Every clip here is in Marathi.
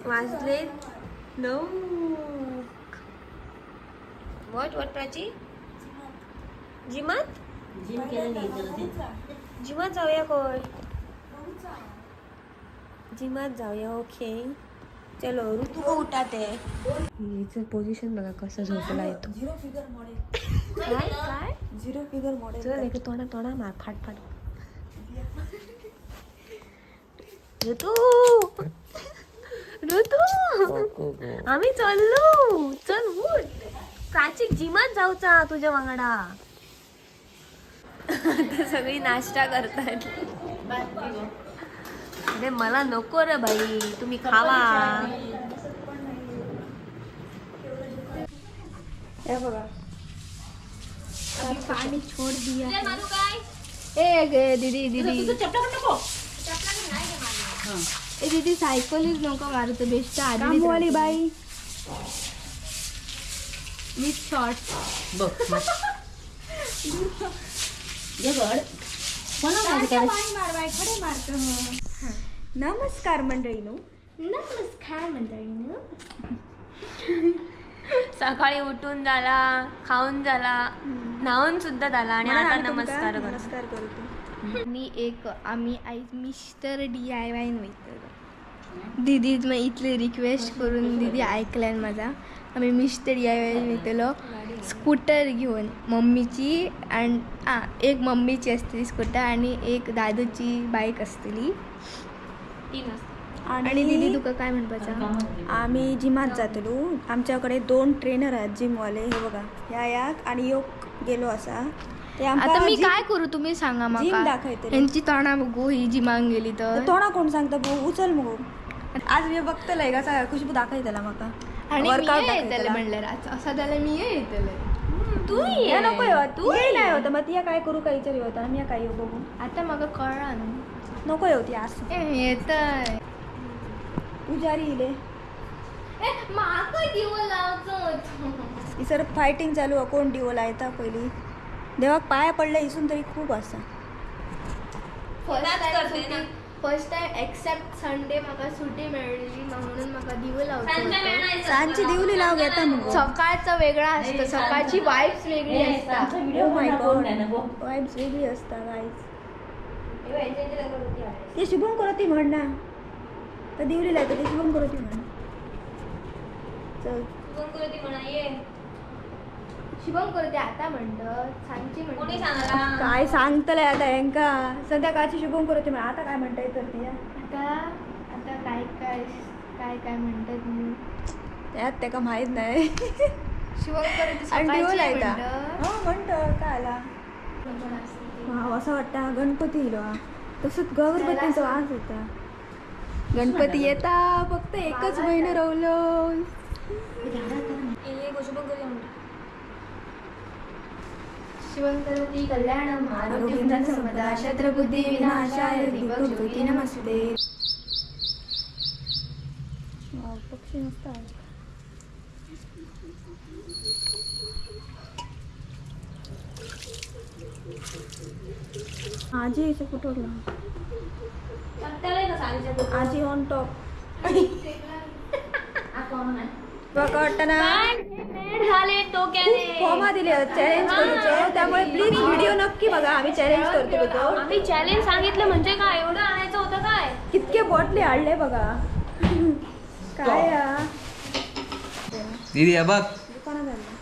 वाजले 9. वॉट प्राची? जिमात जिमात जाऊया कोण? जिमात जाऊया. ओके चलो. ऋतू को उठाते. हिचं पोझिशन बघा कसं झोपला येतो. Zero figure model. काय काय झिरो फिगर मॉडेल. चल एक तोडा तोडा मार फाट फाट. ऋतू ऋतू आम्ही चाललो. चल उठ. प्राचिक जिमात जाऊचा तुझ्या वांगडा. आता सगळी नाश्ता करतात. अरे मला नको रे बाई, तुम्ही खावा. हे बघा पाणी छोड़ दिया. ए दीदी दीदी ए दीदी सायकलीच नको मारू तर बेस्ट आधी कामवाली बाई विथ शॉर्ट नमस्कार मंडळीनो. नमस्कार मंडळीनो. सकाळी उठून झाला, खाऊन झाला, नाहून सुद्धा झाला आणि आता नमस्कार करतो. नमस्कार करतो. आम्ही आई मिस्टर DIY वयतलो. दीदी मग इथले रिक्वेस्ट करून दीदी ऐकल्यान माझा. आम्ही मिस्टर DIY वयतलो स्कूटर घेऊन. मम्मीची आणि एक मम्मीची असतली स्कूटर आणि एक दादूची बाईक असतली. 3 वाजता. आणि दीदी तुका काय म्हणपाचा? आम्ही जिमात जातलो. आमच्याकडे 2 ट्रेनर आहेत जिमवाले. हे बघा या आणि योग गेलो असा. ते आता मी काय करू तुम्ही सांगा जिम मला. दाखवते यांची तोंडा बघू ही जिमांग गेली तर. तोंडा कोण सांगता भाऊ उचल मग. आज मी बघतलंय का खुशबू दाखय त्याला मका आणि वर्कआउट येतले म्हणलं असं त्याला मी येतले. तू ये नको तू नाही होतं मग ती काय करू काय विचारी होता मी काय येऊ बघू. आता मग कळला ना. नको होती असं येत पुजारी इले माका दिव लावतो. ही सर फायटिंग चालू आहे. कोण डिओ लायता पहिली देवाक पाया पडलं इसून तरी खूप असा. फर्स्ट टाइम एक्सेप्ट संडे म्हाका सुटी मेळली म्हणून म्हाका दिव लावतो. सांची दिवली लाव घेता मग. सकाळचं वेगळा असतं. सकाळची वाईब्स वेगळी असतात. Oh my God. Vibes वेगळी असतात गाईज. ते शुभम करती म्हण ना. तर दिवली लायता ते शुभम करती म्हण. चल शिवम करते आता म्हणतं. सांची म्हणतं काय सांगतलंय आता यांका. संध्याकाळची शुभम करती म्हण. आता काय म्हणता येत ती आता आता काय काय काय काय म्हणतात तुम्ही त्यात त्याका माहित नाही. शिवम करते आणि दिवं सकाळची लायता म्हणतं. म्हणतं काय आला हा असं वाटतं हा गणपती येलो. हा तसंच गणपतीचा वास होता. गणपती येता फक्त एकच महिना रवलो. शिवंकरोति कल्याणम आरोग्यं धनसम्पदा शत्रुबुद्धि विनाशाय दीपज्योती नमस्ते. पक्षी मस्त आहे. आजी इथे कुठं आजी ऑन टॉप. वाटतं ना फॉर्मा दिले चॅलेंज करूचे. त्यामुळे प्लीज व्हिडिओ नक्की बघा. आम्ही चॅलेंज करतो. आम्ही चॅलेंज सांगितलं म्हणजे काय एवढं आणायचं होतं काय? कितके बॉटली आणले बघा. काय दीदी बघ दुकानात आणलं.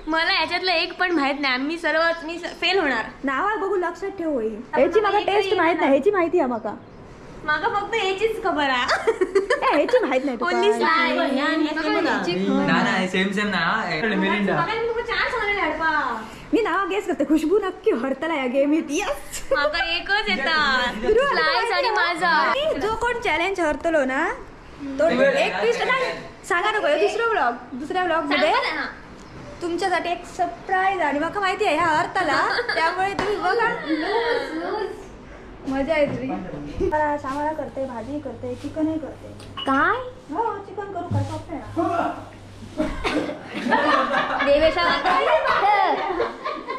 मला याच्यातलं एक पण माहित नाही. मी फेल होणार. नावा बघू लक्षात ठेव होईल. ह्याची मला टेस्ट माहित नाही. ह्याची माहिती आहे माका. मागा फक्त याचीच खबर आहे. ह्याची माहित नाही तुका. ना सेम सेम ना मिरिंडा. मी नाव गेस करते. खुशबू नक्की हरतला या गेम येते. मागा एकच येतात स्लाइस आणि माझा. जो कोण चॅलेंज हरतलो ना तो एक पीस नाही सांगा नको. दुसऱ्या ब्लॉग मध्ये तुमच्यासाठी एक सरप्राईज. आणि मला माहिती आहे ह्या हरताला त्यामुळे तुम्ही बघा. मजा येते सामाला करते, भाजी करते, चिकनही करते. काय हो चिकन करू काय सोपं आहे.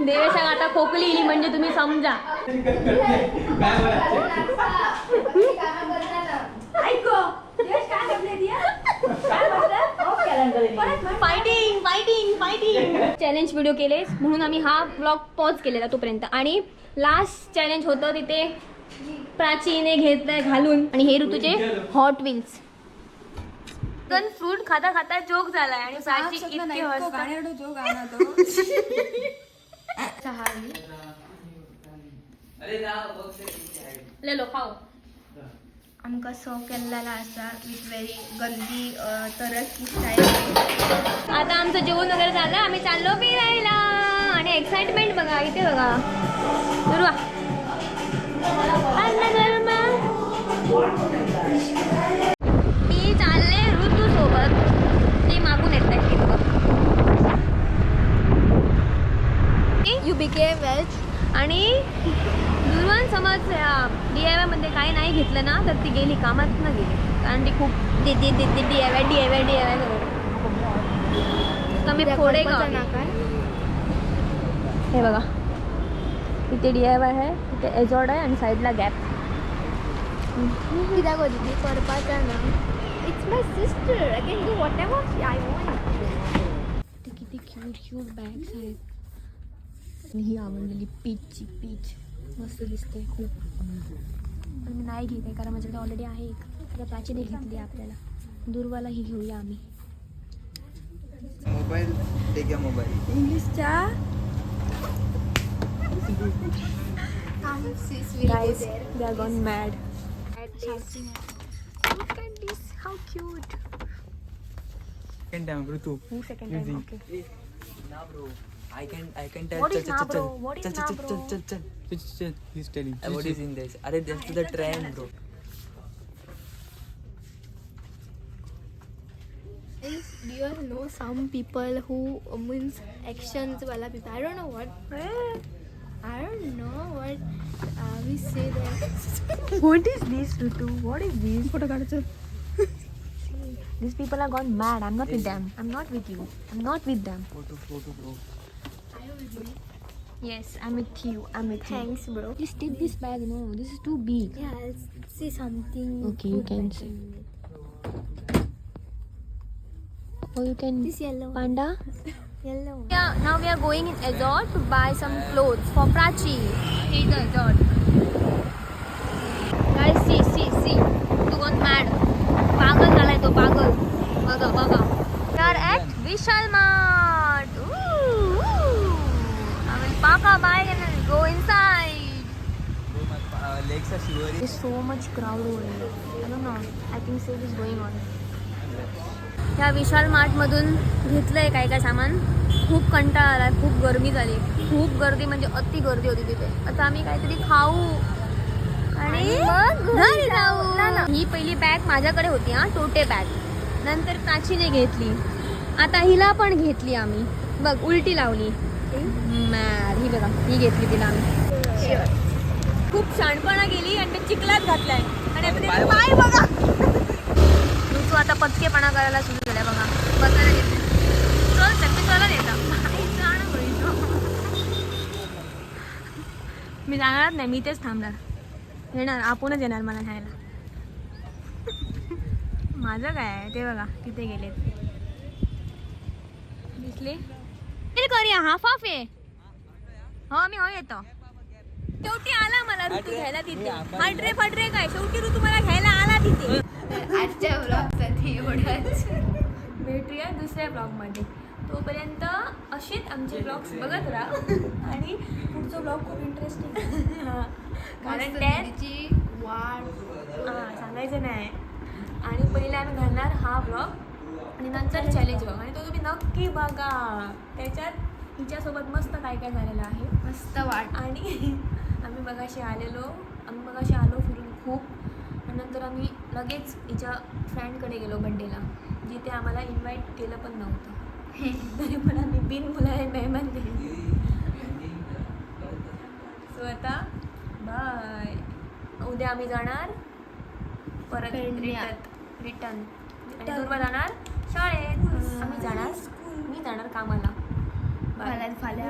देवेशा आता खोकली इली म्हणजे तुम्ही समजा. Fighting fighting fighting challenge video केले म्हणून आम्ही हा ब्लॉग पॉज केलेला तोपर्यंत. आणि लास्ट चॅलेंज होतं तिथे प्राचीने घेतलंय घालून. आणि हे ऋतूचे हॉट विंग्स. पण फ्रूट खाता खाता जोक झालाय आणि प्राची इतकी हसते. ले लो खाओ. आमकां सो केल्लेला आसा विथ व्हेरी गंदी तरकी स्टाईल. आता आमचं जेवण वगैरे झालं. आम्ही चाललो फिरायला. आणि एक्साइटमेंट बघा इथे बघा. सुरू मी चालले ऋतू सोबत. ते मागून येत आहे यू बिकेम वेज. आणि दुर्वान समज या DIY मध्ये काही नाही घेतलं ना तर ती गेली कामात ना गेली. कारण ती खूप DIY कमी थोडे का हे बघा इथे DIY आहे, इथे एजॉर्ड आहे आणि साईडला गॅप. कित्याक दीदी करपाचें ना. It's my sister. I can do what ever I want. किती क्यूट क्यूट बॅग्स आहेत. आणि ही आवडलेली पीचची पीच मस्त दिसते खूप. पण मी नाही घेते कारण माझ्याकडे ऑलरेडी आहे एक. आता प्राचीने घेतली आपल्याला. दुर्वाला ही घेऊया आम्ही. मोबाईल ते घ्या mobile. इंग्लिशच्या Guys, they are gone mad. Look at this, how cute. Second time, Rutu. Who second time? Okay. Nah, bro. I can tell. What is now, bro? What is now, bro? Chal. He's telling. What is in this? Arey, that's the trend, bro. Do you know some people who means actions wala people? I don't know what. I don't know what we say that. What is this, Rutu? What is this? Photo काढायचं. These people are gone mad. I'm not with them. I'm not with you. I'm not with them. Photo, bro. Are you with me? Yes, I'm with you. I'm with you. Thanks, bro. Just take this bag. No, this is too big. Yeah, I'll say something. Okay, you good can like say. that. Or you can. This yellow. Panda. Yellow. Yeah, now we are going in Azort to buy some clothes for Prachi. Here's the Azort. Guys, see. तू gone mad. पागल झालाय तो पागल. बघा. We are at Vishal Mart. Ooh. I will pack our bag and then go inside. Bro, my legs are shivering. There's so much crowd over here. I don't know. I think sale is going on. ह्या विशाल मार्टमधून घेतलंय काय सामान. खूप कंटाळा आलाय. खूप गर्मी झाली. खूप गर्दी म्हणजे अति गर्दी होती तिथे. आता आम्ही काहीतरी खाऊ आणि मग घरी जाऊ. ही पहिली बॅग माझ्याकडे होती हा, टोटे बॅग. नंतर प्राचीने घेतली. आता हिला पण घेतली आम्ही. बघ उलटी लावली. मॅड. ही बघा ही घेतली तिला आम्ही. खूप शाणपणा गेली आणि ते चिखलात घातलाय. आणि आता तिथे पाय बघा. तू आता पचकेपणा करायला सुरू केलाय बघा. बसायला घेतली. चल चक्की चला येता. मी जाणारच नाही. मी तेच थांबणार. येणार आपणच येणार मला घ्यायला. माझं काय आहे ते बघा तिथे गेलेत. दिसले करूया हाफ आहे. हो मी येतो. शेवटी आला मला ऋतू घ्यायला तिथे. हटरे फटरे काय शेवटी ऋतू मला घ्यायला आला तिथे. आजच्या ब्लॉगसाठी एवढंच. भेटूया दुसऱ्या ब्लॉगमध्ये. तोपर्यंत असेच आमचे ब्लॉग्स बघत राहा. आणि पुढचा ब्लॉग खूप इंटरेस्टिंग. कारण त्याची वाढ सांगायचं नाही. आणि पहिले आम्ही घालणार हा ब्लॉग आणि नंतर चॅलेंज ब्लॉग. आणि तो तुम्ही नक्की बघा. त्याच्यात हिच्यासोबत मस्त काय झालेलं आहे. मस्त वाट. आणि आम्ही मगाशी आलो फिरून खूप. आणि नंतर आम्ही लगेच हिच्या फ्रेंडकडे गेलो बड्डेला, जिथे आम्हाला इन्व्हाइट केलं पण नव्हतं. तरी पण आम्ही बिन बुलाए मेहमान दिले. सो आता बाय. उद्या आम्ही जाणार परत पेडण्या. रिटर्न आणि दुर्वा जाणार शाळेत. आम्ही जाणार मी जाणार कामाला. फाल्यां